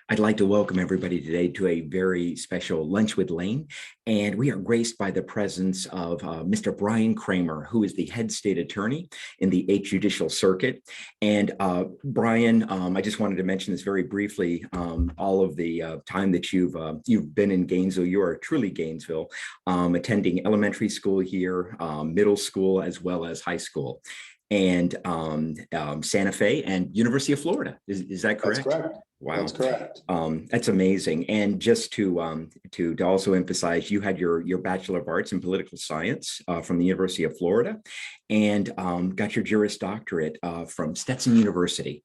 I'd like to welcome everybody today to a very special Lunch with Layne. And we are graced by the presence of Mr. Brian Kramer, who is the head state attorney in the Eighth Judicial Circuit. And Brian, I just wanted to mention this very briefly. All of the time that you've been in Gainesville, you are truly Gainesville, attending elementary school here, middle school, as well as high school, and Santa Fe and University of Florida. Is that correct? That's correct. Wow, that's correct. That's amazing. And just to also emphasize, you had your Bachelor of Arts in Political Science from the University of Florida, and got your Juris Doctorate from Stetson University.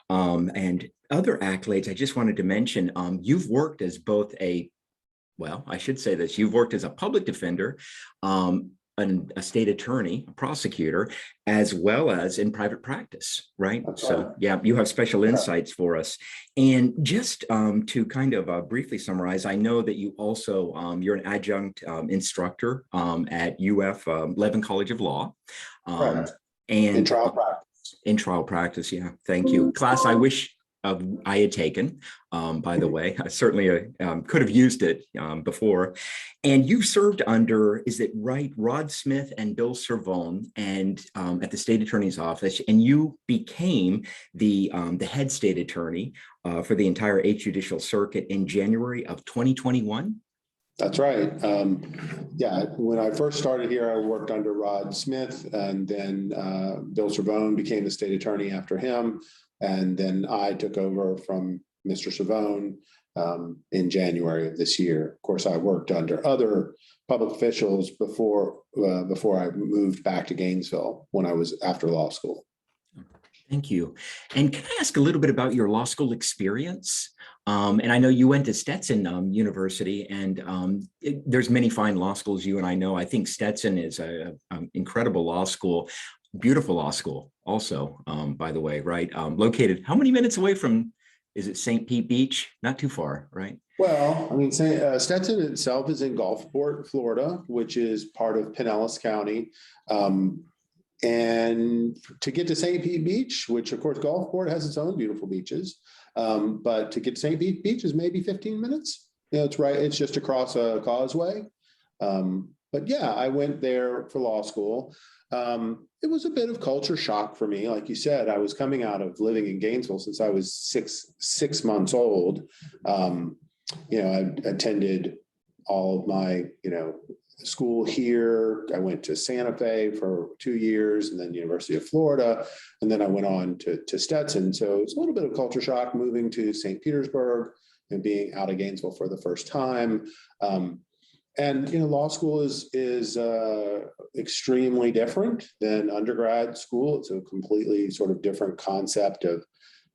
And other accolades I just wanted to mention, you've worked as both I should say this, you've worked as a public defender, a state attorney, a prosecutor, as well as in private practice, right? So yeah, you have special insights for us. And just to kind of briefly summarize, I know that you also, you're an adjunct instructor at UF Levy College of Law. And in trial practice. In trial practice, yeah, thank you. Class I wish I had taken, by the way. I certainly could have used it before. And you served under, is it right, Rod Smith and Bill Cervone, and at the state attorney's office, and you became the head state attorney for the entire Eighth Judicial Circuit in January of 2021. That's right. Yeah, when I first started here, I worked under Rod Smith, and then Bill Cervone became the state attorney after him. And then I took over from Mr. Cervone in January of this year. Of course, I worked under other public officials before I moved back to Gainesville when I was after law school. Thank you. And can I ask a little bit about your law school experience? And I know you went to Stetson University, and there's many fine law schools you and I know. I think Stetson is an incredible law school. Beautiful law school also, by the way, right? Located how many minutes away from, is it St. Pete Beach? Not too far, right? Well, I mean, Stetson itself is in Gulfport, Florida, which is part of Pinellas County. And to get to St. Pete Beach, which of course Gulfport has its own beautiful beaches, but to get to St. Pete Beach is maybe 15 minutes. You know, it's right. It's just across a causeway. But yeah, I went there for law school. It was a bit of culture shock for me. Like you said, I was coming out of living in Gainesville since I was six months old. You know, I attended all of my, school here. I went to Santa Fe for 2 years, and then University of Florida, and then I went on to Stetson. So it's a little bit of culture shock moving to St. Petersburg and being out of Gainesville for the first time. And law school is extremely different than undergrad school. It's a completely sort of different concept of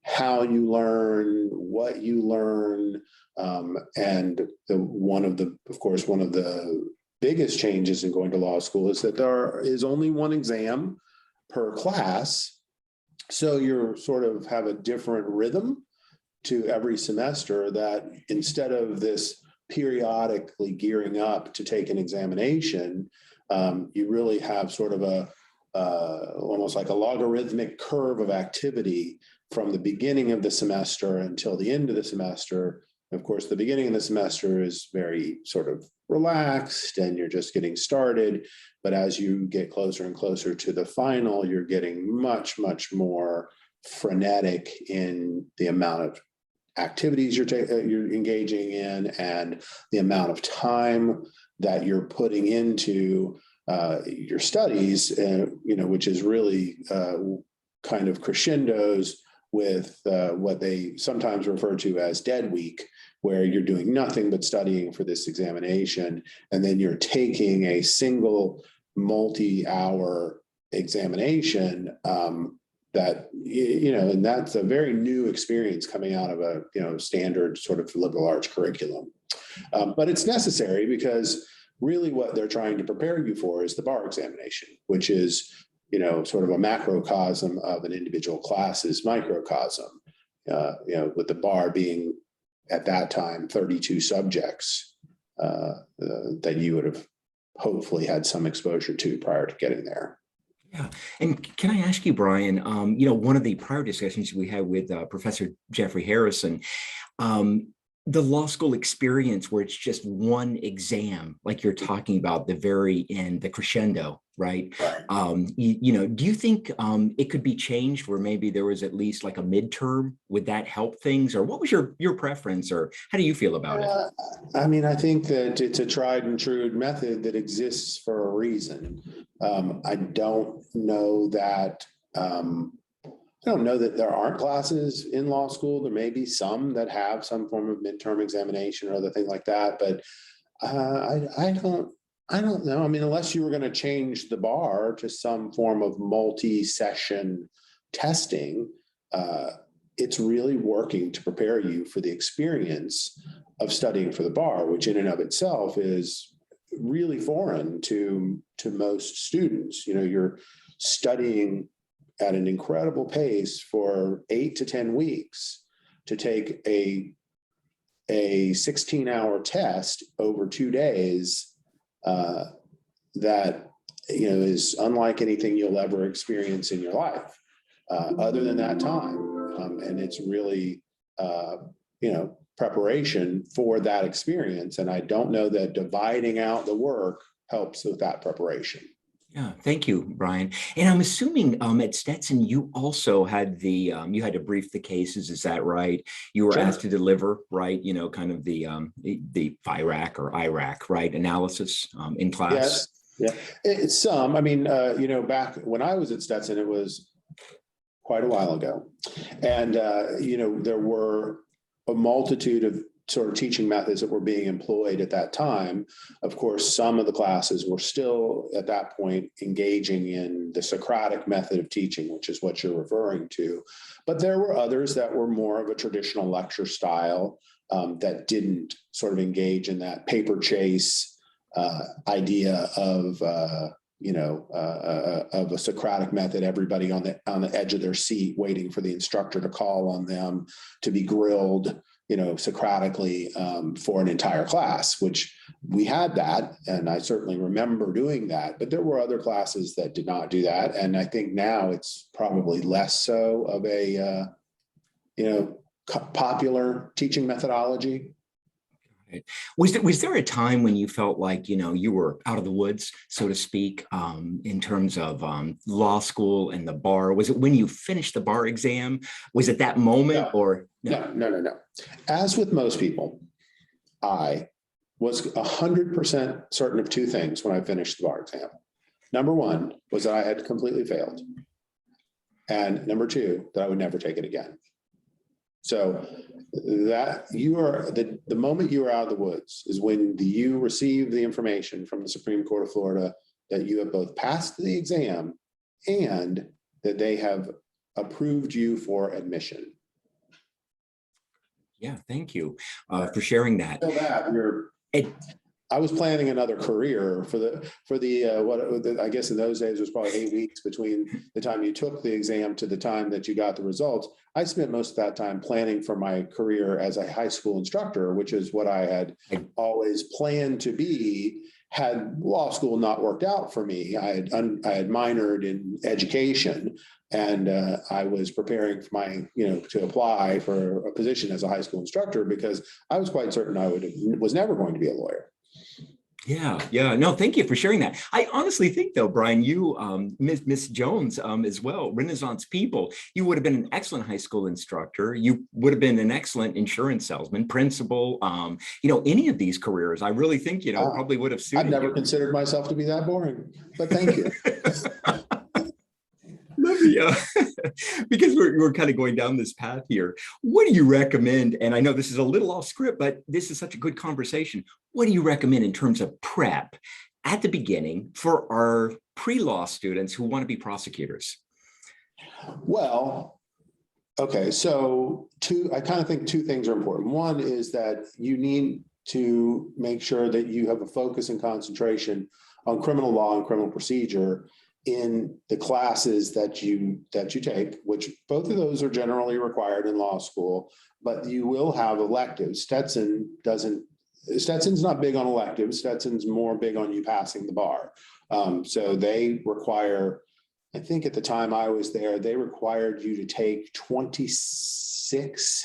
how you learn, what you learn, and one of the biggest changes in going to law school is that there is only one exam per class, so you sort of have a different rhythm to every semester. That instead of this periodically gearing up to take an examination, you really have sort of a almost like a logarithmic curve of activity from the beginning of the semester until the end of the semester. Of course, the beginning of the semester is very sort of relaxed and you're just getting started. But as you get closer and closer to the final, you're getting much, much more frenetic in the amount of activities you're engaging in and the amount of time that you're putting into your studies, which is really kind of crescendos with what they sometimes refer to as dead week, where you're doing nothing but studying for this examination, and then you're taking a single multi-hour examination that, and that's a very new experience coming out of a, standard sort of liberal arts curriculum. But it's necessary because really what they're trying to prepare you for is the bar examination, which is, sort of a macrocosm of an individual class's microcosm, with the bar being at that time 32 subjects that you would have hopefully had some exposure to prior to getting there. Yeah. And can I ask you, Brian, one of the prior discussions we had with Professor Jeffrey Harrison, The law school experience where it's just one exam, like you're talking about the very end, the crescendo, right? Do you think it could be changed where maybe there was at least like a midterm? Would that help things, or what was your preference, or how do you feel about it? I mean, I think that it's a tried and true method that exists for a reason. I don't know that. I don't know that there aren't classes in law school. There may be some that have some form of midterm examination or other things like that, but I don't know. I mean, unless you were going to change the bar to some form of multi-session testing, it's really working to prepare you for the experience of studying for the bar, which in and of itself is really foreign to most students. You're studying at an incredible pace for 8 to 10 weeks to take a 16-hour test over 2 days that is unlike anything you'll ever experience in your life other than that time. And it's really preparation for that experience. And I don't know that dividing out the work helps with that preparation. Yeah, thank you, Brian. And I'm assuming at Stetson, you also had you had to brief the cases. Is that right? You were asked to deliver, right? Kind of the FIRAC or IRAC, right? Analysis in class. Yes. Yeah, it's some. I mean, back when I was at Stetson, it was quite a while ago, and there were a multitude of sort of teaching methods that were being employed at that time. Of course, some of the classes were still at that point engaging in the Socratic method of teaching, which is what you're referring to. But there were others that were more of a traditional lecture style that didn't sort of engage in that paper chase idea of a Socratic method, everybody on the edge of their seat waiting for the instructor to call on them to be grilled Socratically for an entire class, which we had that. And I certainly remember doing that, but there were other classes that did not do that. And I think now it's probably less so of a, popular teaching methodology. Was there a time when you felt like, you were out of the woods, so to speak, in terms of law school and the bar? Was it when you finished the bar exam? Was it that moment or? No. As with most people, I was 100% certain of two things when I finished the bar exam. Number one was that I had completely failed. And number two, that I would never take it again. So that the moment you are out of the woods is when you receive the information from the Supreme Court of Florida that you have both passed the exam and that they have approved you for admission. Yeah, thank you for sharing that. So that I was planning another career for the I guess in those days it was probably 8 weeks between the time you took the exam to the time that you got the results. I spent most of that time planning for my career as a high school instructor, which is what I had always planned to be. Had law school not worked out for me, I had minored in education, and I was preparing for to apply for a position as a high school instructor because I was quite certain I was never going to be a lawyer. Yeah. No, thank you for sharing that. I honestly think, though, Brian, you, Miss Jones, as well, Renaissance people, you would have been an excellent high school instructor. You would have been an excellent insurance salesman, principal, any of these careers. I really think, probably would have suited you. I've never considered myself to be that boring, but thank you. Because we're kind of going down this path here. What do you recommend? And I know this is a little off script, but this is such a good conversation. What do you recommend in terms of prep at the beginning for our pre-law students who want to be prosecutors? Well, okay. So I kind of think two things are important. One is that you need to make sure that you have a focus and concentration on criminal law and criminal procedure in the classes that you take, which both of those are generally required in law school, but you will have electives. Stetson's not big on electives. Stetson's more big on you passing the bar. So they require, I think at the time I was there, they required you to take 26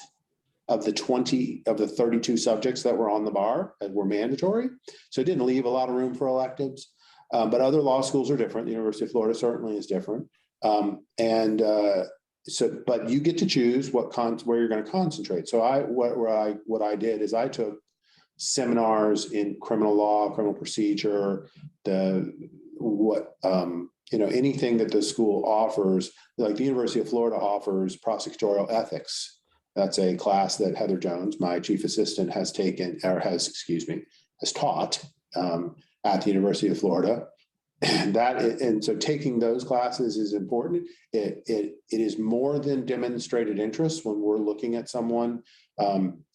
of the 32 subjects that were on the bar and were mandatory. So it didn't leave a lot of room for electives. But other law schools are different. The University of Florida certainly is different. But you get to choose where you're going to concentrate. So what I did is I took seminars in criminal law, criminal procedure, anything that the school offers, like the University of Florida offers prosecutorial ethics. That's a class that Heather Jones, my chief assistant, has taught at the University of Florida. And so taking those classes is important. It is more than demonstrated interest when we're looking at someone.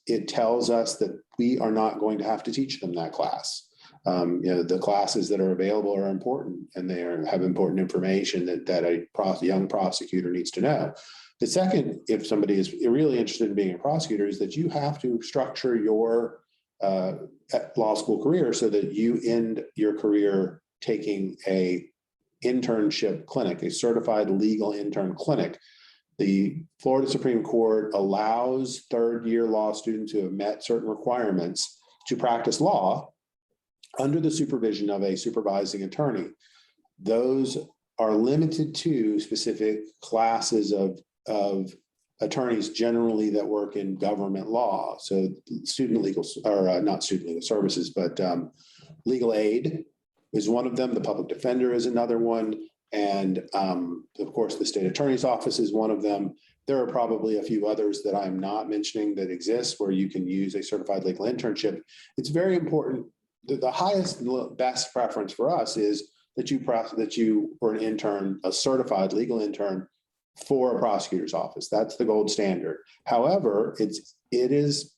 It tells us that we are not going to have to teach them that class. The classes that are available are important, and they have important information that a young prosecutor needs to know. The second, if somebody is really interested in being a prosecutor, is that you have to structure your law school career so that you end your career taking a internship clinic, a certified legal intern clinic. The Florida Supreme Court allows third-year law students who have met certain requirements to practice law under the supervision of a supervising attorney. Those are limited to specific classes of attorneys generally that work in government law. So not student legal services, but legal aid is one of them. The public defender is another one. And of course, the state attorney's office is one of them. There are probably a few others that I'm not mentioning that exist where you can use a certified legal internship. It's very important. The highest and best preference for us is that you were an intern, a certified legal intern for a prosecutor's office. That's the gold standard. However, it is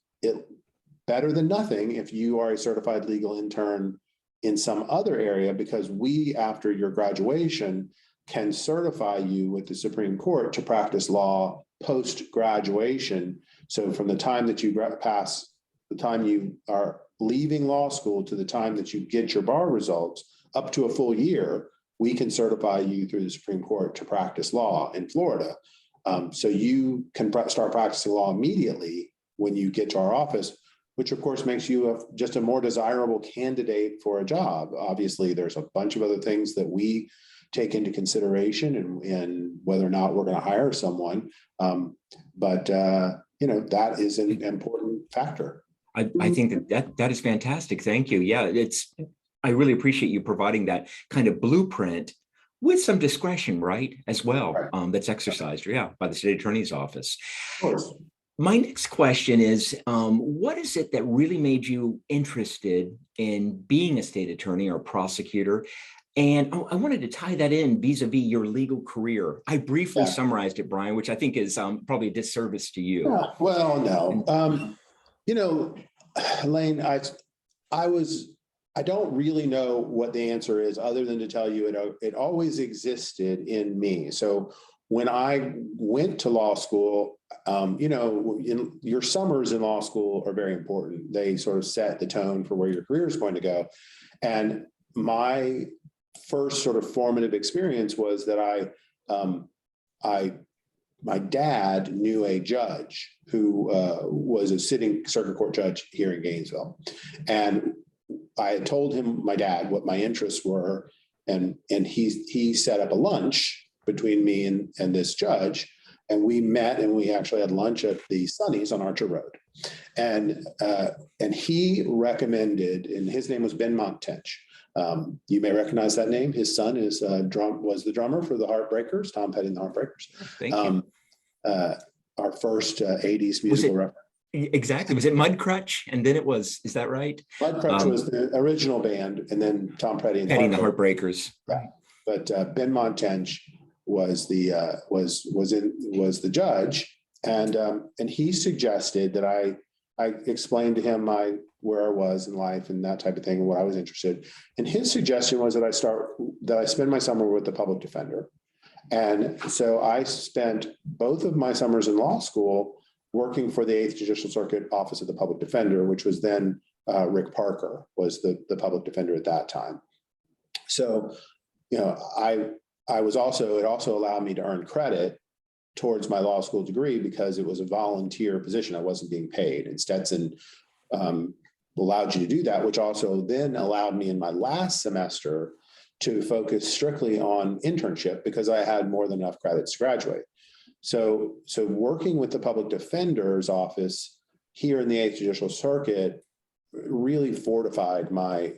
better than nothing if you are a certified legal intern in some other area, because we, after your graduation, can certify you with the Supreme Court to practice law post-graduation. So from the time that you pass, the time you are leaving law school to the time that you get your bar results, up to a full year, we can certify you through the Supreme Court to practice law in Florida. So you can start practicing law immediately when you get to our office, which of course makes you just a more desirable candidate for a job. Obviously, there's a bunch of other things that we take into consideration and whether or not we're going to hire someone. But that is an important factor. I think that is fantastic. Thank you. Yeah, I really appreciate you providing that kind of blueprint with some discretion, right, as well, Right. That's exercised, by the state attorney's office. Of course. My next question is, what is it that really made you interested in being a state attorney or prosecutor? And I wanted to tie that in vis-a-vis your legal career. I briefly summarized it, Brian, which I think is probably a disservice to you. Yeah, well, no. Layne, I don't really know what the answer is other than to tell you it always existed in me. So when I went to law school, your summers in law school are very important. They sort of set the tone for where your career is going to go. And my first sort of formative experience was that my dad knew a judge who was a sitting circuit court judge here in Gainesville. And I had told him, my dad, what my interests were. And he set up a lunch between me and this judge. And we met and we actually had lunch at the Sunny's on Archer Road. And he recommended, and his name was Ben Montench. You may recognize that name. His son was the drummer for the Heartbreakers, Tom Petty and the Heartbreakers. Thank you. Our first 80s musical reference. Exactly. Was it Mudcrutch? And then is that right? Mudcrutch was the original band, and then Tom Petty and the Heartbreakers. Right. But Ben Montench was the judge, and he suggested that I explained to him where I was in life and that type of thing and what I was interested. And his suggestion was that I spend my summer with the public defender. And so I spent both of my summers in law school working for the Eighth Judicial Circuit Office of the Public Defender, which was then Rick Parker was the public defender at that time. So, it also allowed me to earn credit towards my law school degree because it was a volunteer position. I wasn't being paid. And Stetson allowed you to do that, which also then allowed me in my last semester to focus strictly on internship because I had more than enough credits to graduate. So working with the public defender's office here in the Eighth Judicial Circuit really fortified my,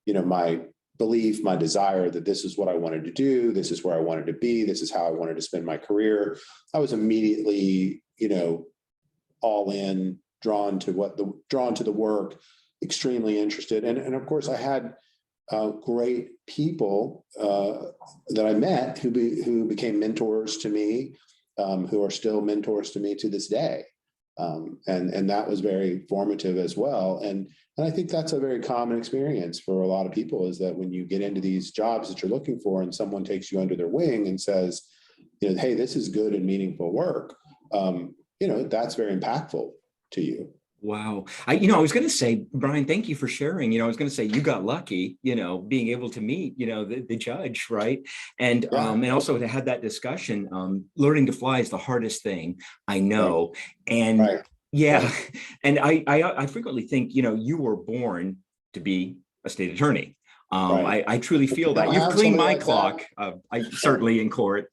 my belief, my desire that this is what I wanted to do. This is where I wanted to be. This is how I wanted to spend my career. I was immediately, all in, drawn to the work, extremely interested. And of course I had great people that I met who became mentors to me, who are still mentors to me to this day. And that was very formative as well. And I think that's a very common experience for a lot of people, is that when you get into these jobs that you're looking for and someone takes you under their wing and says, hey, this is good and meaningful work, that's very impactful to you. Wow. I was going to say, Brian, thank you for sharing. I was going to say you got lucky, being able to meet, the judge, right? And and also to have that discussion. Learning to fly is the hardest thing, I know. Right. And yeah, right. And I frequently think, you were born to be a state attorney. Right. I truly feel that. You've cleaned my clock. I certainly in court.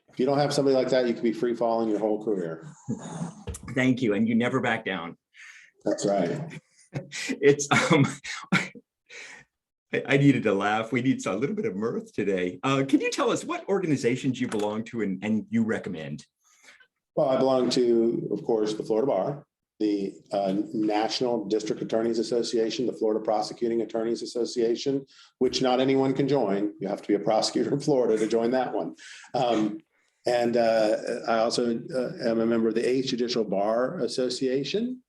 If you don't have somebody like that, you could be free falling your whole career. Thank you. And you never back down. That's right. It's I needed to laugh. We need a little bit of mirth today. Can you tell us what organizations you belong to and you recommend? Well, I belong to, of course, the Florida Bar, the National District Attorneys Association, the Florida Prosecuting Attorneys Association, which not anyone can join. You have to be a prosecutor in Florida to join that one. And I also am a member of the Eighth Judicial Bar Association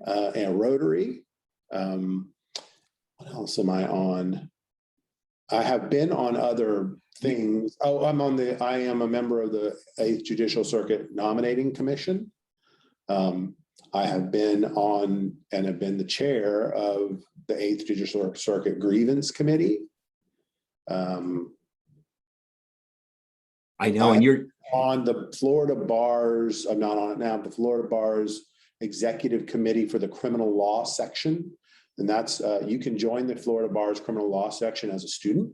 and Rotary. What else am I on? I have been on other things. Oh, I am a member of the Eighth Judicial Circuit Nominating Commission. I have been on and have been the chair of the Eighth Judicial Circuit Grievance Committee. I know, and you're on the Florida Bar's, I'm not on it now, the Florida Bar's Executive Committee for the Criminal Law section. And that's, you can join the Florida Bar's Criminal Law section as a student.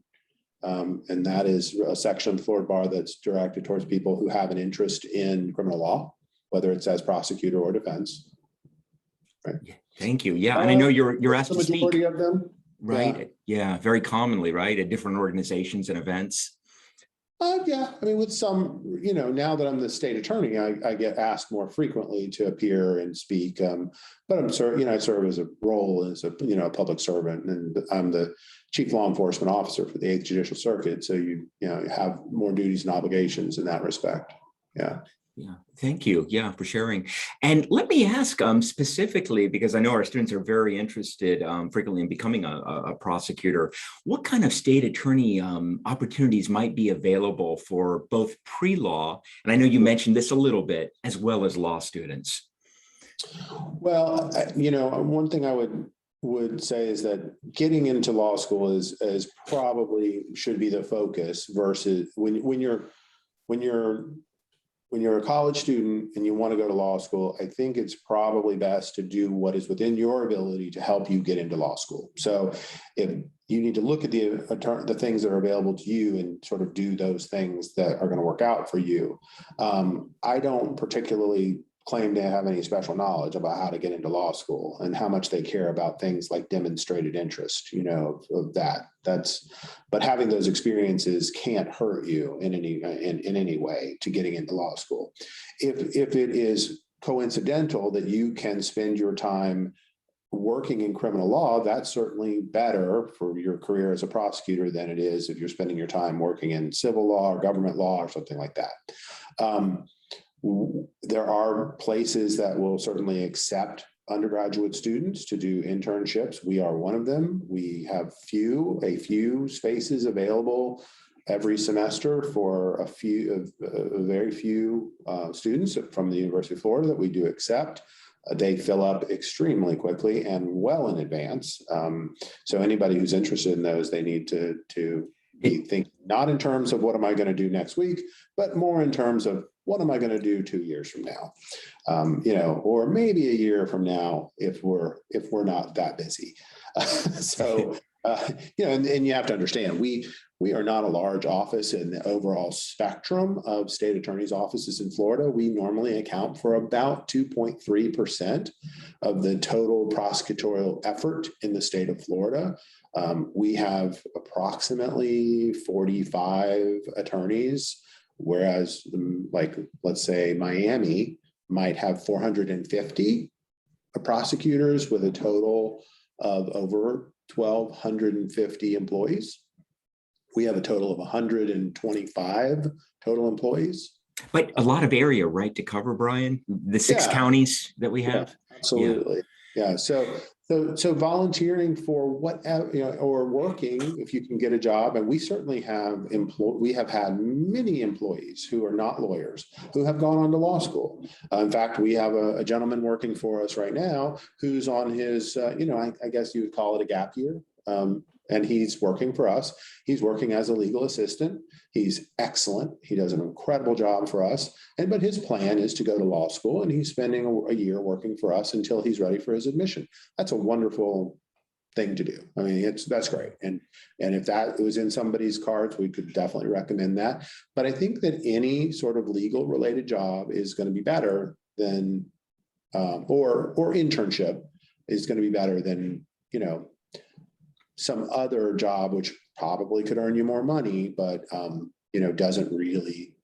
And that is a section of the Florida Bar that's directed towards people who have an interest in criminal law, whether it's as prosecutor or defense. Right. Thank you. Yeah. And I know you're asked to speak. The majority of them. Right. Yeah. Very commonly, right. At different organizations and events. Yeah, I mean, with some, now that I'm the state attorney, I get asked more frequently to appear and speak. But I serve as a role as a public servant, and I'm the chief law enforcement officer for the Eighth Judicial Circuit. So you have more duties and obligations in that respect. Yeah. Yeah, thank you. Yeah, for sharing. And let me ask specifically, because I know our students are very interested frequently in becoming a prosecutor, what kind of state attorney opportunities might be available for both pre-law, and I know you mentioned this a little bit, as well as law students? Well, one thing I would say is that getting into law school is probably should be the focus versus when you're a college student and you want to go to law school, I think it's probably best to do what is within your ability to help you get into law school. So if you need to look at the things that are available to you and sort of do those things that are going to work out for you. I don't particularly claim to have any special knowledge about how to get into law school and how much they care about things like demonstrated interest, of that. But having those experiences can't hurt you in any way to getting into law school. If it is coincidental that you can spend your time working in criminal law, that's certainly better for your career as a prosecutor than it is if you're spending your time working in civil law or government law or something like that. There are places that will certainly accept undergraduate students to do internships. We are one of them. We have a few spaces available every semester for a very few students from the University of Florida that we do accept. They fill up extremely quickly and well in advance. So anybody who's interested in those, they need to be thinking not in terms of what am I going to do next week, but more in terms of what am I going to do 2 years from now, or maybe a year from now if we're not that busy. And you have to understand, we are not a large office in the overall spectrum of state attorneys' offices in Florida. We normally account for about 2.3% of the total prosecutorial effort in the state of Florida. We have approximately 45 attorneys, whereas let's say Miami might have 450 prosecutors with a total of over 1,250 employees. We have a total of 125 total employees. But a lot of area, right, to cover, Brian? The 6 counties that we have? Yeah, absolutely. Yeah. So volunteering for whatever, or working, if you can get a job, and we certainly have we have had many employees who are not lawyers who have gone on to law school. In fact, we have a gentleman working for us right now who's on his, I guess you would call it a gap year. And he's working for us. He's working as a legal assistant. He's excellent. He does an incredible job for us. But his plan is to go to law school, and he's spending a year working for us until he's ready for his admission. That's a wonderful thing to do. I mean, that's great. And if that was in somebody's cards, we could definitely recommend that. But I think that any sort of legal related job is going to be better than, or internship is going to be better than, some other job, which probably could earn you more money, but, doesn't really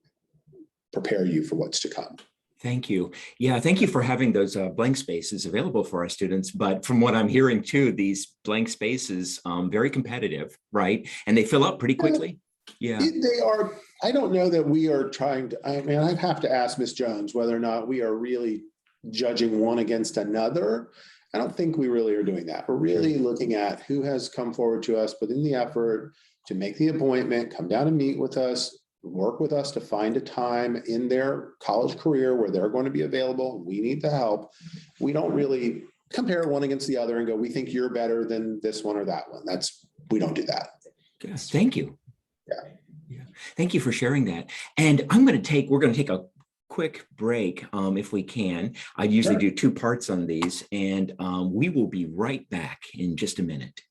prepare you for what's to come. Thank you. Yeah, thank you for having those blank spaces available for our students. But from what I'm hearing too, these blank spaces, very competitive, right? And they fill up pretty quickly. Yeah. They are. I don't know that we are trying to, I'd have to ask Ms. Jones whether or not we are really judging one against another. I don't think we really are doing that. We're really looking at who has come forward to us, put in the effort to make the appointment, come down and meet with us, work with us to find a time in their college career where they're going to be available. We need the help. We don't really compare one against the other and go, we think you're better than this one or that one. We don't do that. Yes, thank you. Yeah. Thank you for sharing that. And we're going to take a quick break if we can. I usually do 2 parts on these, and we will be right back in just a minute.